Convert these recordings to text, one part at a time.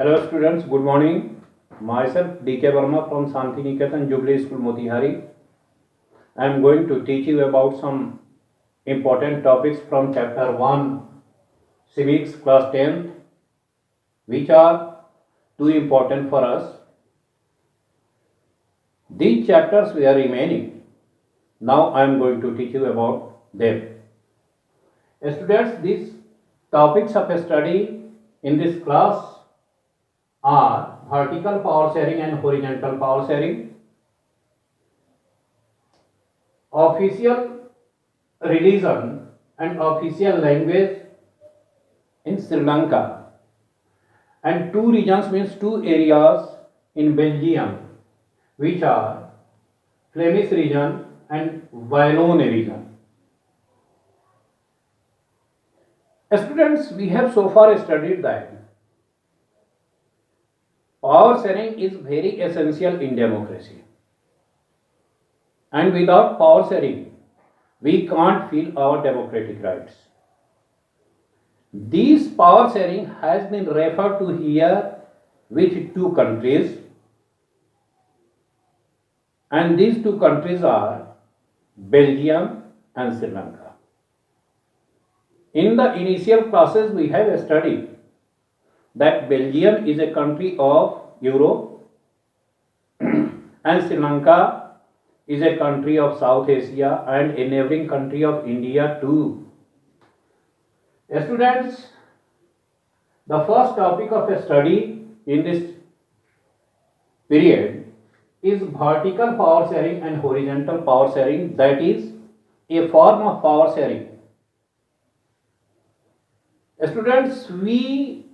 Hello students, good morning. Myself DK Verma from Shanti Niketan Jubilee School Motihari. I am going to teach you about some important topics from chapter 1 Civics class 10th, which are too important for us. These chapters we are remaining. Now I am going to teach you about them. Students, these topics of study in this class are vertical power sharing and horizontal power sharing, official religion and official language in Sri Lanka, and two regions means two areas in Belgium, which are Flemish region and Wallon region. Students, we have so far studied that power sharing is very essential in democracy, and without power sharing we can't feel our democratic rights. This power sharing has been referred to here with two countries, and these two countries are Belgium and Sri Lanka. In the initial classes we have studied that Belgium is a country of Europe and Sri Lanka is a country of South Asia and a neighboring country of India too. Students, the first topic of study in this period is vertical power sharing and horizontal power sharing, that is a form of power sharing. Students, we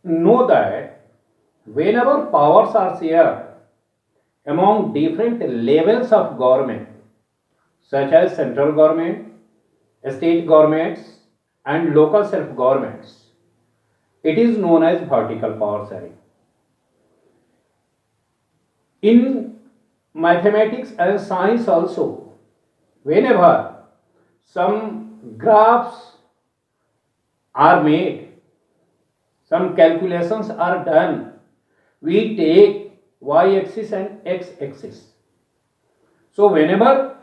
know that whenever powers are shared among different levels of government, such as central government, state governments, and local self governments, it is known as vertical power sharing. In mathematics and science also, whenever some graphs are made, some calculations are done, we take y-axis and x-axis. So whenever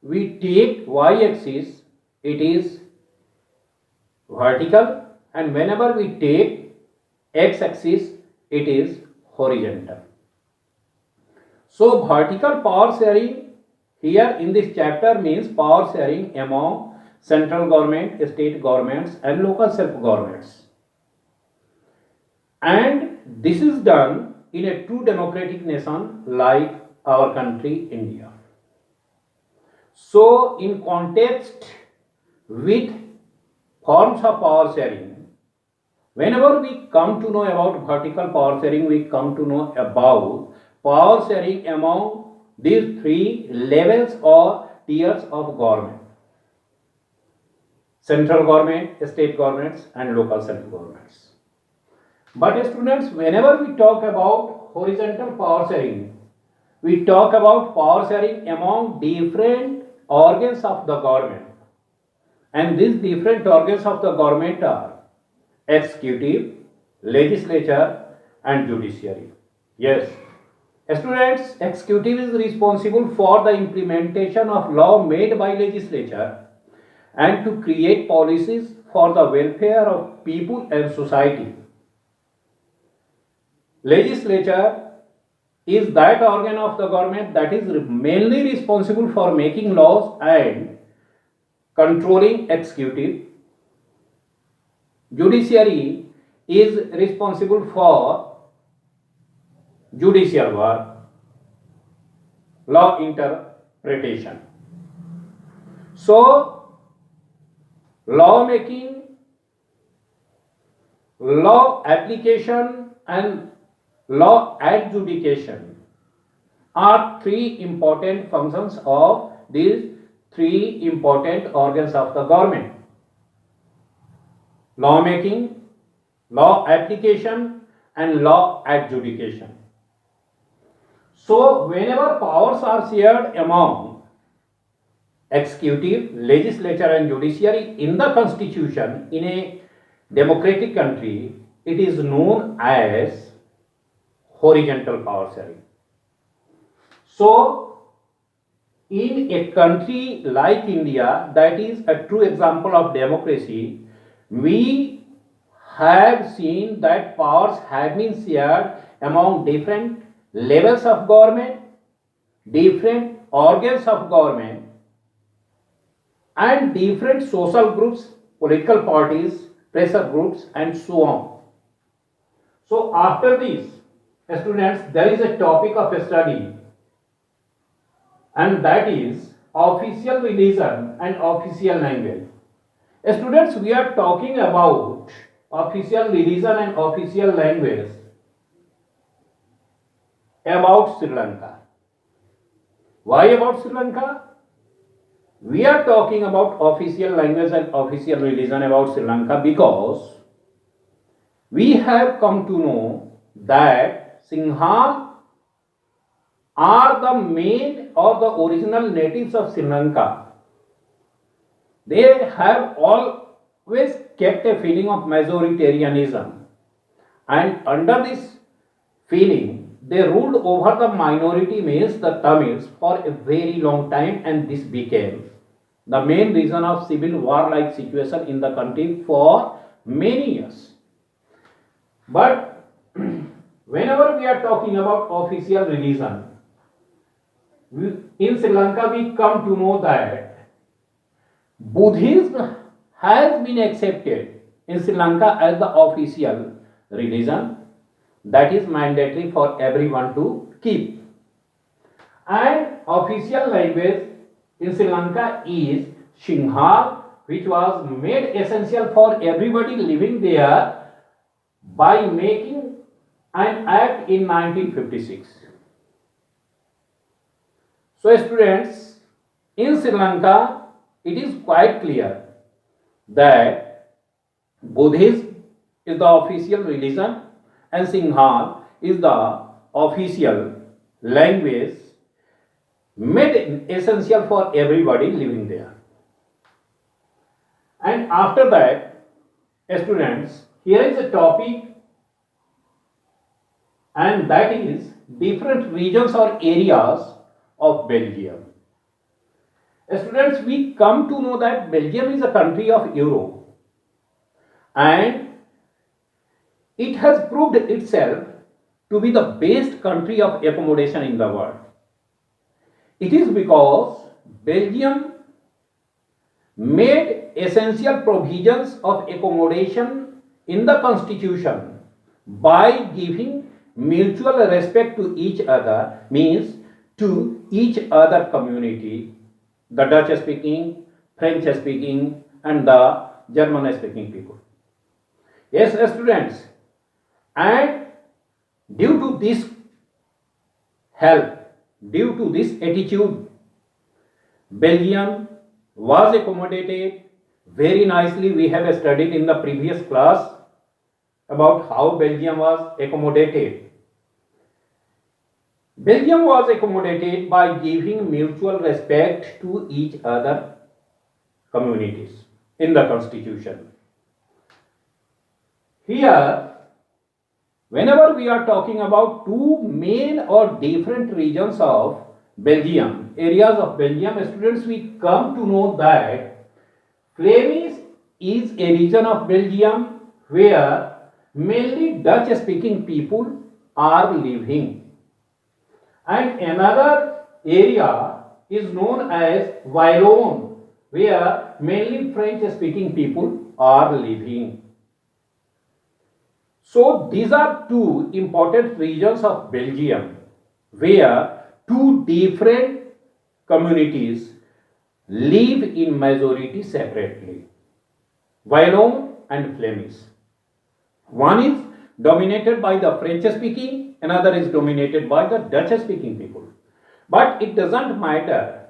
we take y-axis, it is vertical, and whenever we take x-axis, it is horizontal. So vertical power sharing here in this chapter means power sharing among central government, state governments, and local self governments. And this is done in a true democratic nation like our country, India. So, in context with forms of power sharing, whenever we come to know about vertical power sharing, we come to know about power sharing among these three levels or tiers of government: central government, state governments, and local self governments. But students, whenever we talk about horizontal power sharing, we talk about power sharing among different organs of the government. And these different organs of the government are executive, legislature, and judiciary. Yes, students, executive is responsible for the implementation of law made by legislature and to create policies for the welfare of people and society. Legislature is that organ of the government that is mainly responsible for making laws and controlling executive. Judiciary is responsible for judicial work, law interpretation. So, law making, law application, and law adjudication are three important functions of these three important organs of the government: law making, law application, and law adjudication. So whenever powers are shared among executive, legislature, and judiciary in the constitution in a democratic country, it is known as horizontal power sharing. So, in a country like India, that is a true example of democracy, we have seen that powers have been shared among different levels of government, different organs of government, and different social groups, political parties, pressure groups, and so on. So, after this, students, there is a topic of study, and that is official religion and official language. Students, we are talking about official religion and official language about Sri Lanka. Why about Sri Lanka? We are talking about official language and official religion about Sri Lanka because we have come to know that Sinhal are the main or the original natives of Sri Lanka. They have always kept a feeling of majoritarianism, and under this feeling, they ruled over the minority, means the Tamils, for a very long time, and this became the main reason of civil war-like situation in the country for many years. But whenever we are talking about official religion, in Sri Lanka we come to know that Buddhism has been accepted in Sri Lanka as the official religion that is mandatory for everyone to keep. And official language in Sri Lanka is Sinhala, which was made essential for everybody living there by making an act in 1956. So students, in Sri Lanka, it is quite clear that Buddhism is the official religion and Sinhala is the official language made essential for everybody living there. And after that, students, here is a topic, and that is different regions or areas of Belgium. Students, we come to know that Belgium is a country of Europe, and it has proved itself to be the best country of accommodation in the world. It is because Belgium made essential provisions of accommodation in the constitution by giving mutual respect to each other, means to each other community, the Dutch speaking, French speaking, and the German speaking people. Yes, students, and due to this help, due to this attitude, Belgium was accommodated very nicely. We have studied in the previous class about how Belgium was accommodated. Belgium was accommodated by giving mutual respect to each other communities in the constitution. Here, whenever we are talking about two main or different regions of Belgium, areas of Belgium, students, we come to know that Flemish is a region of Belgium where mainly Dutch speaking people are living. And another area is known as Wallon, where mainly French speaking people are living. So these are two important regions of Belgium where two different communities live in majority separately, Wallon and Flemish. One is dominated by the French speaking, another is dominated by the Dutch speaking people. But it doesn't matter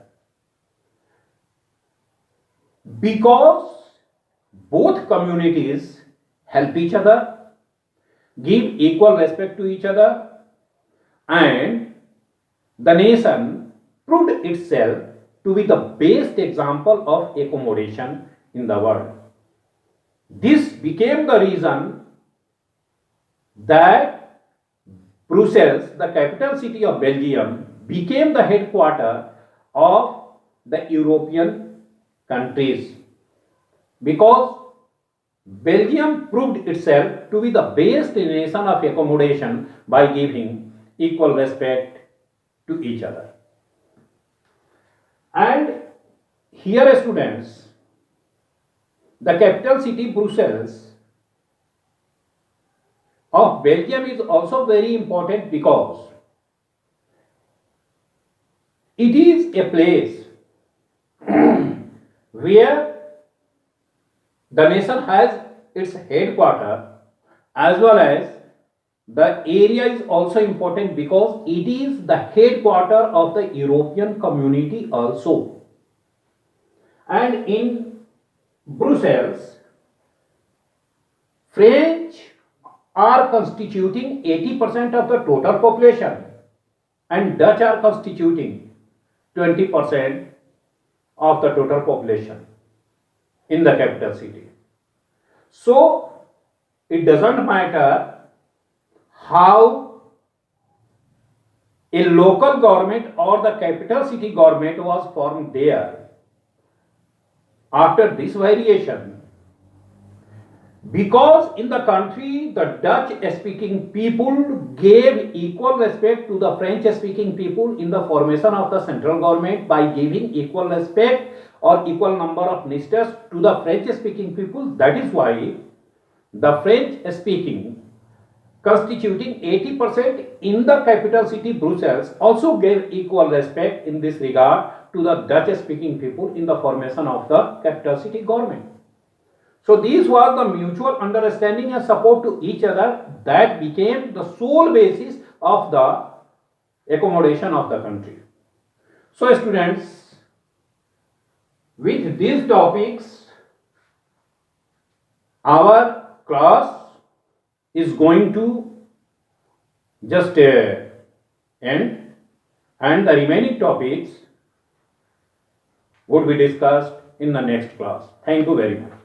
because both communities help each other, give equal respect to each other, and the nation proved itself to be the best example of accommodation in the world. This became the reason that Brussels, the capital city of Belgium, became the headquarters of the European countries because Belgium proved itself to be the best nation of accommodation by giving equal respect to each other. And here, students, the capital city Brussels of Belgium is also very important because it is a place where the nation has its headquarters, as well as the area is also important because it is the headquarters of the European community also. And in Brussels, French are constituting 80% of the total population and Dutch are constituting 20% of the total population in the capital city. So it doesn't matter how a local government or the capital city government was formed there. After this variation, because in the country the Dutch speaking people gave equal respect to the French speaking people in the formation of the central government by giving equal respect or equal number of ministers to the French speaking people, that is why the French speaking constituting 80% in the capital city Brussels also gave equal respect in this regard to the Dutch speaking people in the formation of the capital city government. So this was the mutual understanding and support to each other that became the sole basis of the accommodation of the country. So students, with these topics, our class is going to just end, and the remaining topics would be discussed in the next class. Thank you very much.